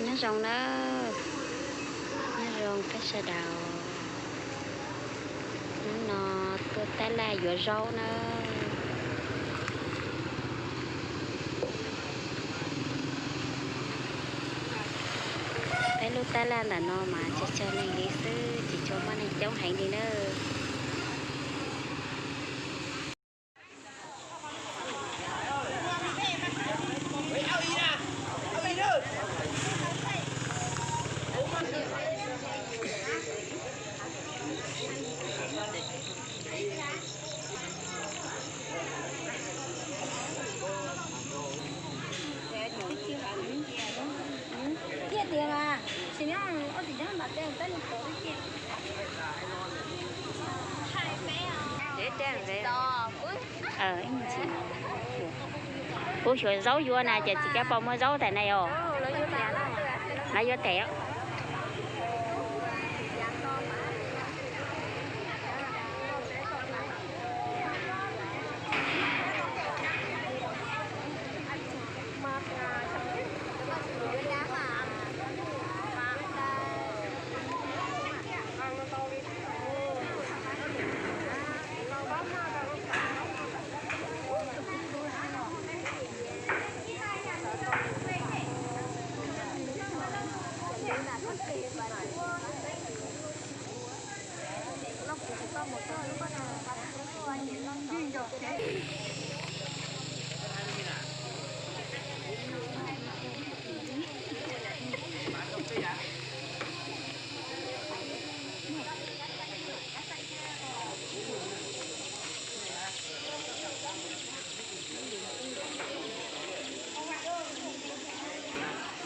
nhớ rồng đó, nhớ rồng cái sờ đào nó tôi tay là vừa rau nữa. Tay lúc tay là nó mà cho này nghĩ sư chỉ cho mà này chống hành đi nữa. tiền à, chỉ nhá, ở chỉ nhá mà tiền tên có cái tiền. Để tiền về. Anh chị. Cô sửa dấu vô này chỉ cái bông mới dấu tại này ồ. Lấy vô tẻ.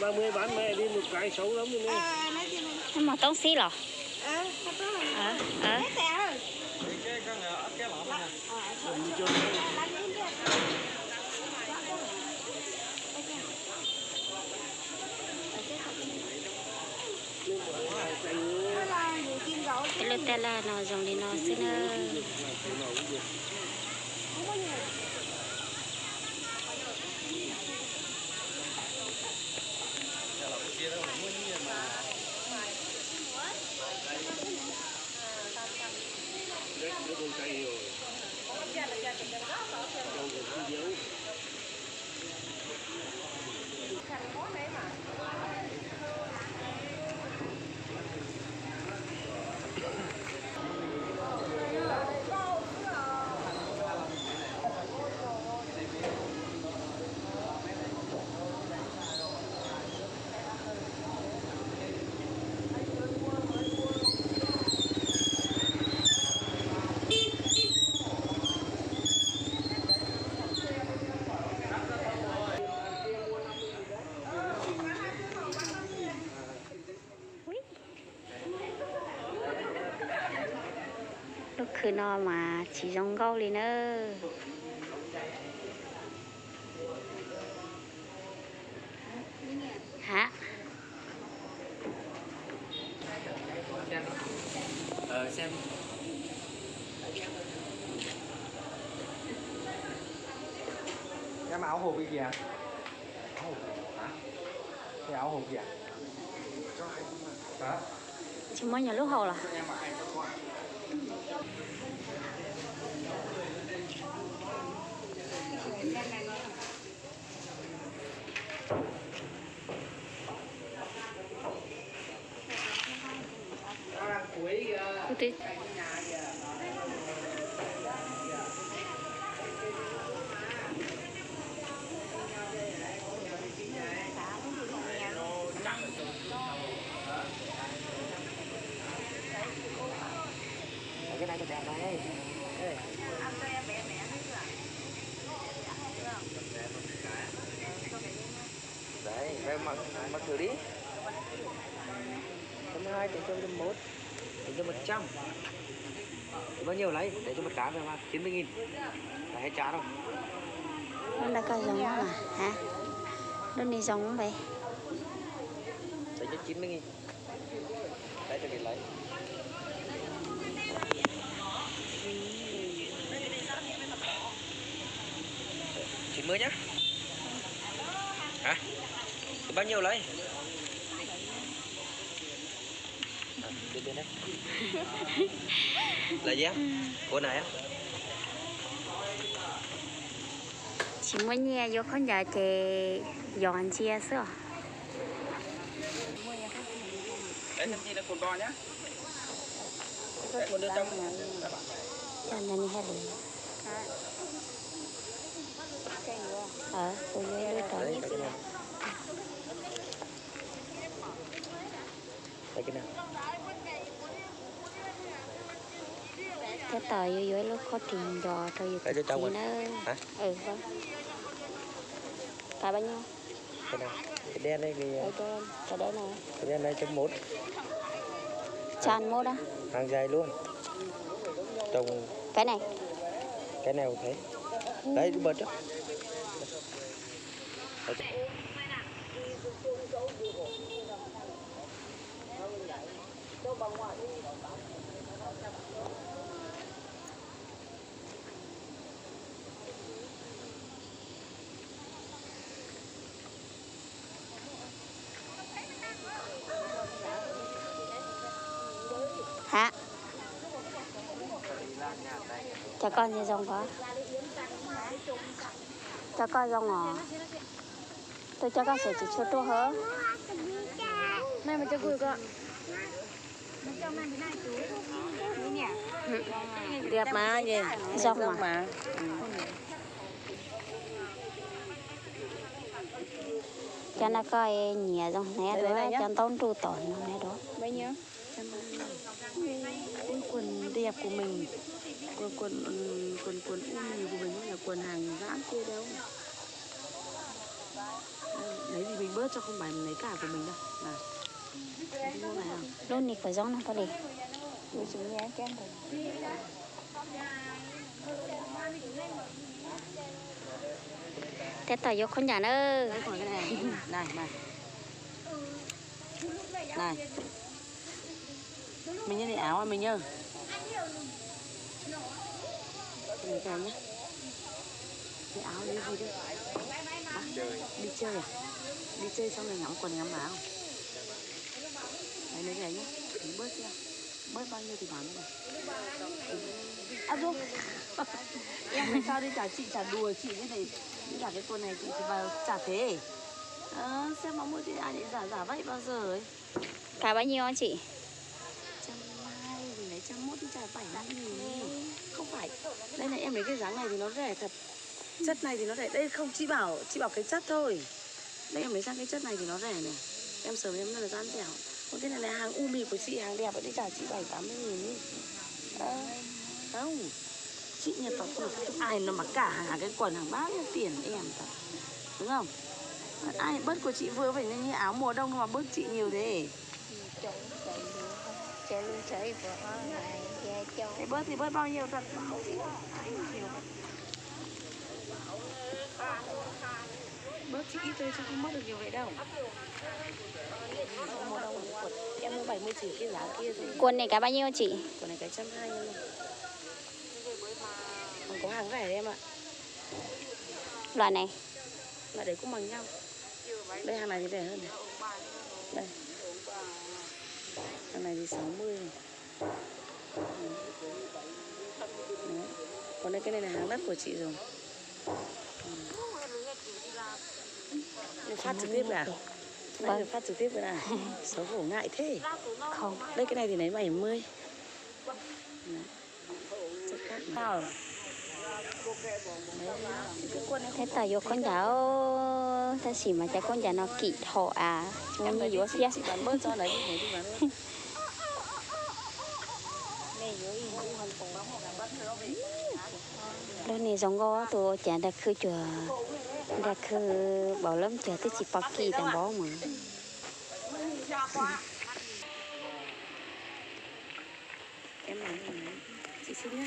Ba mươi bán mẹ đi một cái xấu lắm rồi nè. Mà tốn xí rồi. Cái lô tê là nó dùng đi nó xin lúc cứ nó mà chỉ giống gấu đi nữa. Hả? Xem. Em áo hộp cái gì à? Áo hộp hả? Cái áo hộp gì à? Hả? Chỉ mới nhà lúc hồ là. Cái này tôi đẹp này. Đấy, em mặc thử đi. 120 tính cho 1, tính cho 100. Bao nhiêu lấy? Để cho một cá về mà 90.000. Là hết trả đâu. Nó đã có giống mà hả? Đơn đi giống vậy. Để cho 90.000. Đấy cho đi lấy. Mới nhá. Hả? Thì bao nhiêu lấy? Đi bên đây. Là gì á? Cô này á? Chỉ muốn nghe vô con nhà thì dọn chia sữa. Đấy, thậm chí là cồn bò nhá. Cồn đưa trong này. Cho nên như thế này. Tôi nhớ đôi trò. Đây cái nào? Cái tờ dưới lúc có tiền đò thôi thì nó vâng cả bao nhiêu cái nào? Cái đen đây thì cái đấy này cái đen này chấm mốt tràn mốt á hàng dài luôn trồng cái này cũng thế đấy cứ bật đó. hả cho con như rong có cho con rong ngò tôi cho con sẽ chỉ cho tôi hớ Mày mà cho cười cơ. đẹp mà gì rong mà cho nó coi nhẹ rong né đó cho tốn tru tổn này đó Bao nhiêu? quần đẹp của mình quần umi của mình là quần hàng giãn kia đâu đấy thì mình bớt cho không phải lấy cả của mình đâu lúc này phải rong nó có đi Tôi chỉ nghe kén rồi. thế tao vô con nhà nữa đấy còn cái này này mình như này áo à mình nhớ mình cái nhá cái áo lấy gì đấy đi chơi à đi chơi xong rồi ngắm quần ngắm áo đấy lấy cái nhá mình bớt chưa bớt bao nhiêu thì bán này à đúng em làm sao đi chả chị chả đùa chị như này cả cái quần này chị thì vào chả thế xem mong mua chị ai lại giả vậy bao giờ ấy cả bao nhiêu anh chị 120 thì lấy 101 thì chả 75.000 không phải đây này em lấy cái dáng này thì nó rẻ thật chất này thì nó rẻ đây không chị bảo cái chất thôi đây em lấy sang cái chất này thì nó rẻ này em sớm em là gian dẻo còn cái này là hàng umi của chị hàng đẹp đi trả chị 70-80.000 đi không chị nhập vào ai nó mặc cả hàng cái quần hàng bao nhiêu tiền em thật đúng không ai bớt của chị vừa phải như áo mùa đông mà bớt chị nhiều thế cái bớt thì bớt bao nhiêu thật bớt chị ít thôi chứ không mất được nhiều vậy đâu mùa đông em mua 70 chỉ cái giá kia thôi quần này cả bao nhiêu chị quần này cái 120 luôn còn có hàng rẻ em ạ loại này loại đấy cũng bằng nhau đây hàng này thì rẻ hơn này đây hàng này thì 60 này. Đấy. Còn đây cái này là hàng đất của chị rồi phát trực tiếp à vâng. Phát trực tiếp rồi à xấu hổ ngại thế không đây cái này thì lấy 70 nào thế tao vô con giáo ta chỉ mà cho con giáo nó kỹ thọ à em như vô chị bán bớt cho đấy thì bán luôn lúc này giống go tôi chả đã khơi chùa đã khơi bảo lắm chờ tới chỉ bọc kỳ tầm bó mà em nói chị xin nhé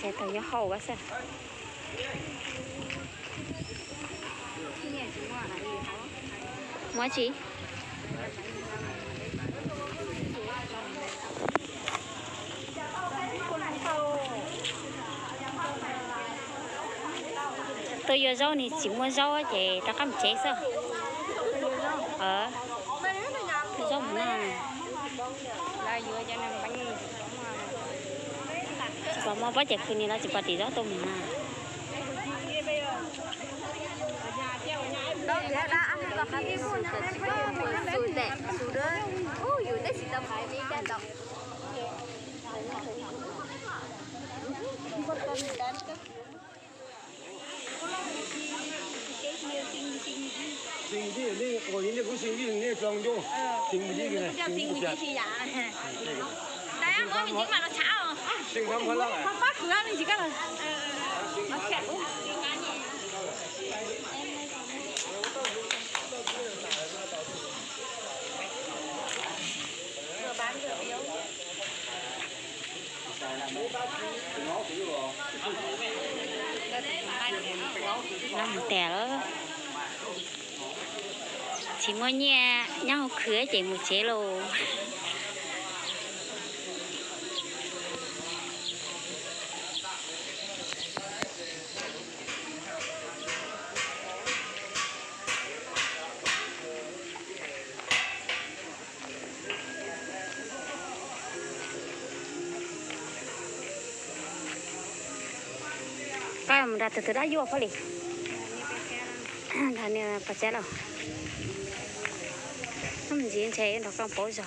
sẽ tao nhớ hậu quá sao mua chị tôi vô rau này chỉ mua rau á chị ta cầm chế sao rau mà là vừa cho nên bánh chỉ có mua bát chèคืนนี้เราchỉ có tí rau tôm mà đó giờ đã ăn được cái gì cũng sủi đẹp sủi đấy ôi dù đấy chỉ tầm hai đi cái đó sinh đi đi có những cái cũng sinh đi này trồng vô sinh đi cái này sinh đi gì dạ đấy em có mình chỉ mà nó cháo sinh không có lắm không bắt cửa mình chỉ có là nó kẹt làm tẻ đó chỉ mua nhẹ nhau khứa chỉ một chế lô cái mà đặt từ đó vô phải đi thằng này là bạch chế đâu không gì anh thấy nó còn bổ gió